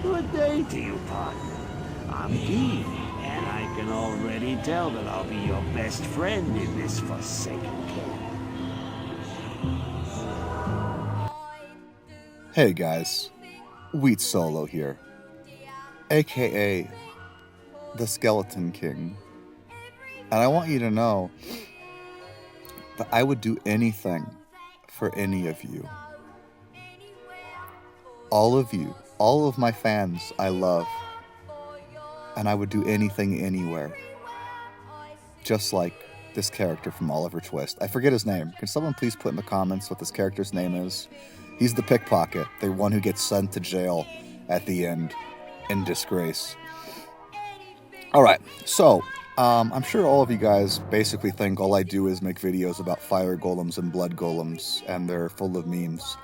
Good day to you, partner. I'm Dee, and I can already tell that I'll be your best friend in this forsaken camp. Hey guys, Wheat Solo here, aka the Skeleton King, and I want you to know that I would do anything for any of you. All of you, all of my fans I love, and I would do anything anywhere. Just like this character from Oliver Twist. I forget his name. Can someone please put in the comments what this character's name is? He's the pickpocket, the one who gets sent to jail at the end in disgrace. Alright, so, I'm sure all of you guys basically think all I do is make videos about fire golems and blood golems, and they're full of memes.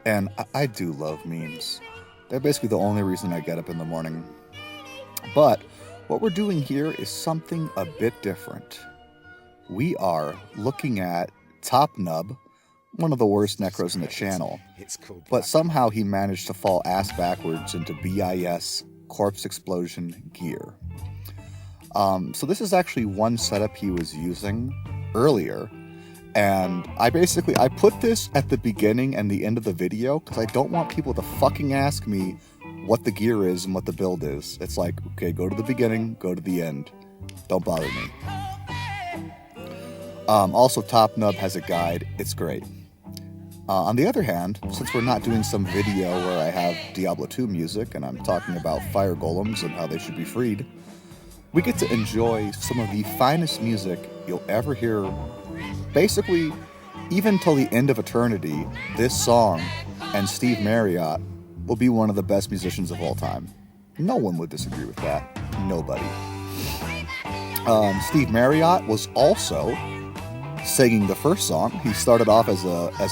And I do love memes. They're basically the only reason I get up in the morning. But what we're doing here is something a bit different. We are looking at TopNub, one of the worst necros in the channel, but somehow he managed to fall ass backwards into BiS Corpse Explosion gear. So this is actually one setup he was using earlier, and I put this at the beginning and the end of the video because I don't want people to fucking ask me what the gear is and what the build is. It's like, okay, go to the beginning, go to the end. Don't bother me. Also, TopNub has a guide. It's great. On the other hand, since we're not doing some video where I have Diablo 2 music and I'm talking about fire golems and how they should be freed, we get to enjoy some of the finest music you'll ever hear. Basically, even till the end of eternity, this song and Steve Marriott will be one of the best musicians of all time. No one would disagree with that. Nobody. Steve Marriott was also singing the first song. He started off as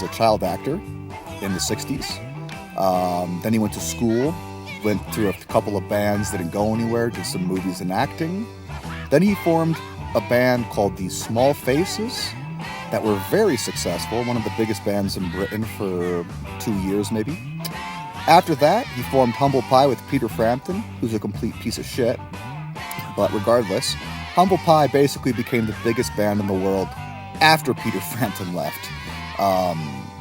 a child actor in the 60s. Then he went to school, went through a couple of bands, didn't go anywhere, did some movies and acting. Then he formed a band called the Small Faces that were very successful, one of the biggest bands in Britain for 2 years maybe. After that, he formed Humble Pie with Peter Frampton, who's a complete piece of shit. But regardless, Humble Pie basically became the biggest band in the world after Peter Frampton left.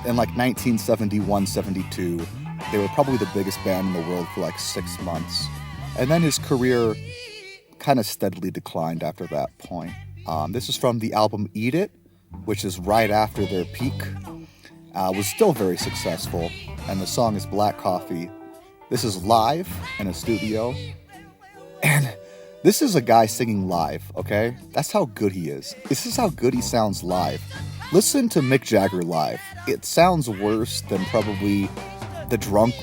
In like 1971-72, they were probably the biggest band in the world for like 6 months. And then his career kind of steadily declined after that point. This is from the album Eat It, which is right after their peak. Was still very successful, and the song is Black Coffee. This is live in a studio, and this is a guy singing live, okay? That's how good he is. This is how good he sounds live. Listen to Mick Jagger live. It sounds worse than probably the drunk,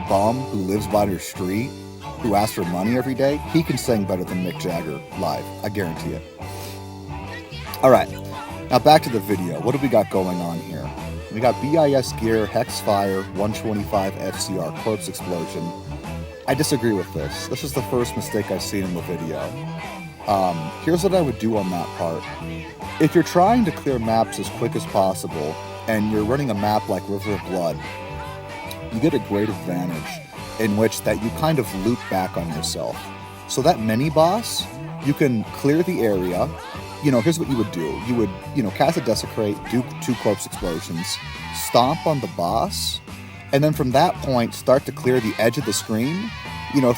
bum who lives by your street, who asks for money every day. He can sing better than Mick Jagger live, I guarantee it. Alright, now back to the video. What do we got going on here? We got BiS gear, Hexfire, 125 FCR, Corpse Explosion. I disagree with this. This is the first mistake I've seen in the video. Here's what I would do on that part. If you're trying to clear maps as quick as possible, and you're running a map like River of Blood, you get a great advantage in which that you kind of loop back on yourself. So that mini-boss, you can clear the area. Here's what you would do. You would, cast a Desecrate, do 2 Corpse Explosions, stomp on the boss, and then from that point, start to clear the edge of the screen.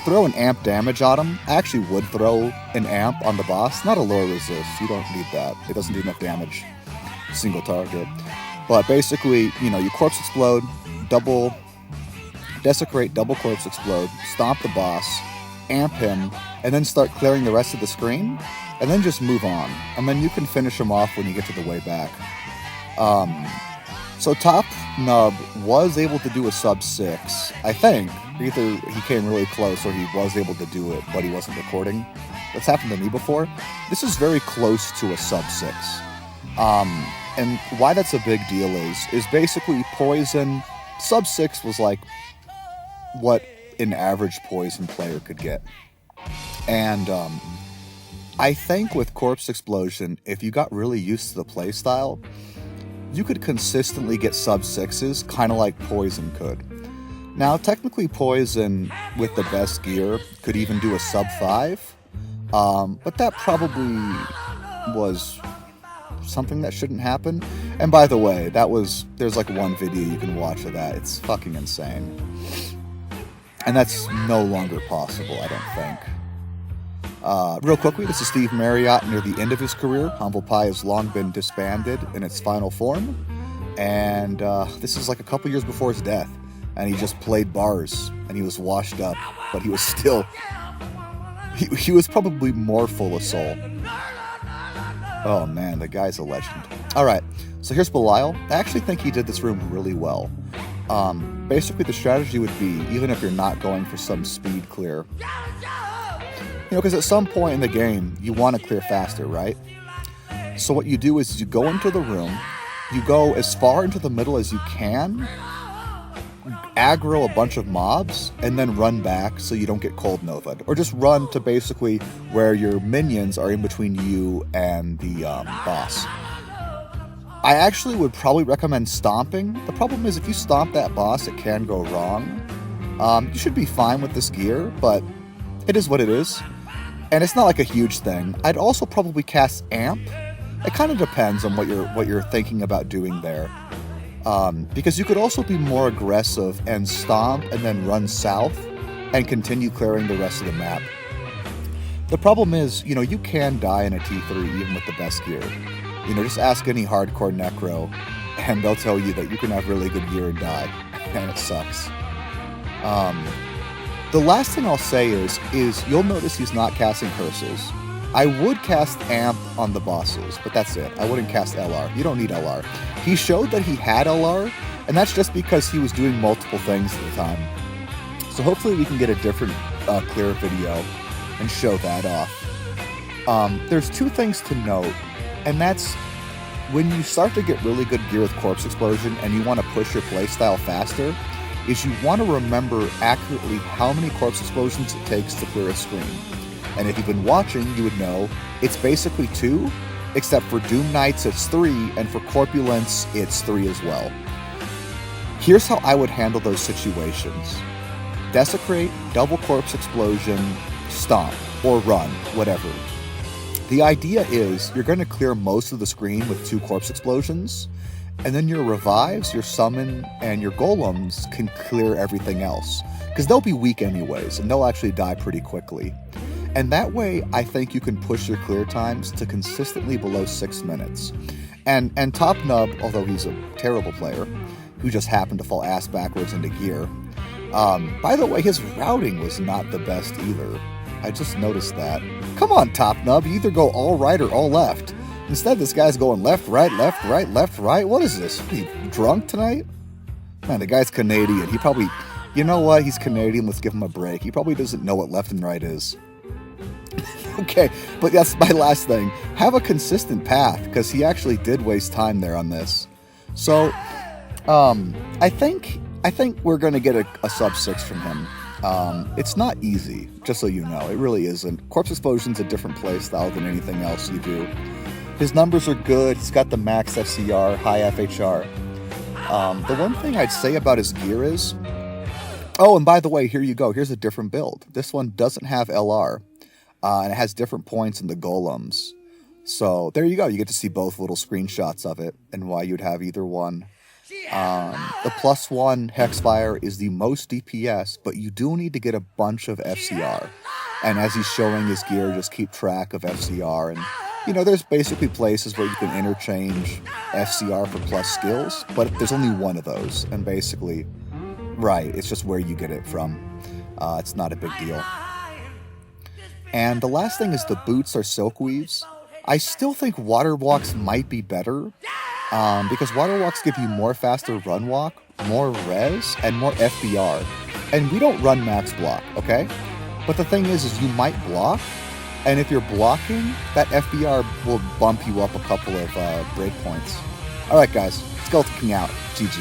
Throw an amp damage on him. I actually would throw an amp on the boss. Not a lower resist. You don't need that. It doesn't do enough damage. Single target. But basically, you Corpse Explode, double Desecrate, double Corpse Explode, stomp the boss, amp him, and then start clearing the rest of the screen, and then just move on. And then you can finish him off when you get to the way back. So TopNub was able to do a sub 6, I think. Either he came really close or he was able to do it, but he wasn't recording. That's happened to me before. This is very close to a sub 6. And why that's a big deal is basically Poison. Sub 6 was like what an average Poison player could get. And I think with Corpse Explosion, if you got really used to the playstyle, you could consistently get sub 6s, kind of like Poison could. Now, technically, Poison, with the best gear, could even do a sub 5, but that probably was something that shouldn't happen. And by the way, there's like one video you can watch of that. It's fucking insane. And that's no longer possible, I don't think. Real quickly, this is Steve Marriott near the end of his career. Humble Pie has long been disbanded in its final form. And this is like a couple years before his death. And he just played bars. And he was washed up. But he was still... He was probably more full of soul. Oh man, the guy's a legend. Alright, so here's Belial. I actually think he did this room really well. Basically, the strategy would be, even if you're not going for some speed clear, because at some point in the game, you want to clear faster, right? So what you do is you go into the room, you go as far into the middle as you can, aggro a bunch of mobs, and then run back so you don't get cold nova'd. Or just run to basically where your minions are in between you and the boss. I actually would probably recommend stomping. The problem is if you stomp that boss, it can go wrong. You should be fine with this gear, but it is what it is. And it's not like a huge thing. I'd also probably cast Amp. It kind of depends on what you're thinking about doing there. Because you could also be more aggressive and stomp and then run south and continue clearing the rest of the map. The problem is, you can die in a T3 even with the best gear. Just ask any hardcore Necro, and they'll tell you that you can have really good gear and die, and it sucks. The last thing I'll say is you'll notice he's not casting curses. I would cast Amp on the bosses, but that's it. I wouldn't cast LR. You don't need LR. He showed that he had LR, and that's just because he was doing multiple things at the time. So hopefully we can get a different clear video and show that off. There's two things to note. And that's when you start to get really good gear with Corpse Explosion and you want to push your playstyle faster, is you want to remember accurately how many Corpse Explosions it takes to clear a screen. And if you've been watching, you would know it's basically 2, except for Doom Knights it's 3, and for Corpulence it's 3 as well. Here's how I would handle those situations. Desecrate, double Corpse Explosion, stomp, or run, whatever. The idea is you're going to clear most of the screen with 2 Corpse Explosions, and then your Revives, your Summon, and your Golems can clear everything else. Because they'll be weak anyways, and they'll actually die pretty quickly. And that way, I think you can push your clear times to consistently below 6 minutes. And TopNub, although he's a terrible player, who just happened to fall ass backwards into gear, by the way, his routing was not the best either. I just noticed that. Come on, TopNub, you either go all right or all left. Instead, this guy's going left, right, left, right, left, right. What is this? Are you drunk tonight? Man, the guy's Canadian. He probably... You know what? He's Canadian. Let's give him a break. He probably doesn't know what left and right is. Okay, but that's my last thing. Have a consistent path, because he actually did waste time there on this. So, I think we're going to get a sub 6 from him. It's not easy, just so you know. It really isn't. Corpse Explosion's a different playstyle than anything else you do. His numbers are good. He's got the max FCR, high FHR. The one thing I'd say about his gear is... Oh, and by the way, here you go. Here's a different build. This one doesn't have LR. And it has different points in the golems. So there you go. You get to see both little screenshots of it and why you'd have either one. The +1 Hexfire is the most DPS, but you do need to get a bunch of FCR. And as he's showing his gear, just keep track of FCR. And, there's basically places where you can interchange FCR for plus skills, but there's only one of those. And basically, right, it's just where you get it from. It's not a big deal. And the last thing is the boots are silk weaves. I still think water walks might be better. Because water walks give you more faster run walk, more res, and more FBR. And we don't run max block, okay? But the thing is you might block, and if you're blocking, that FBR will bump you up a couple of breakpoints. Alright guys, Skeleton King out. GG.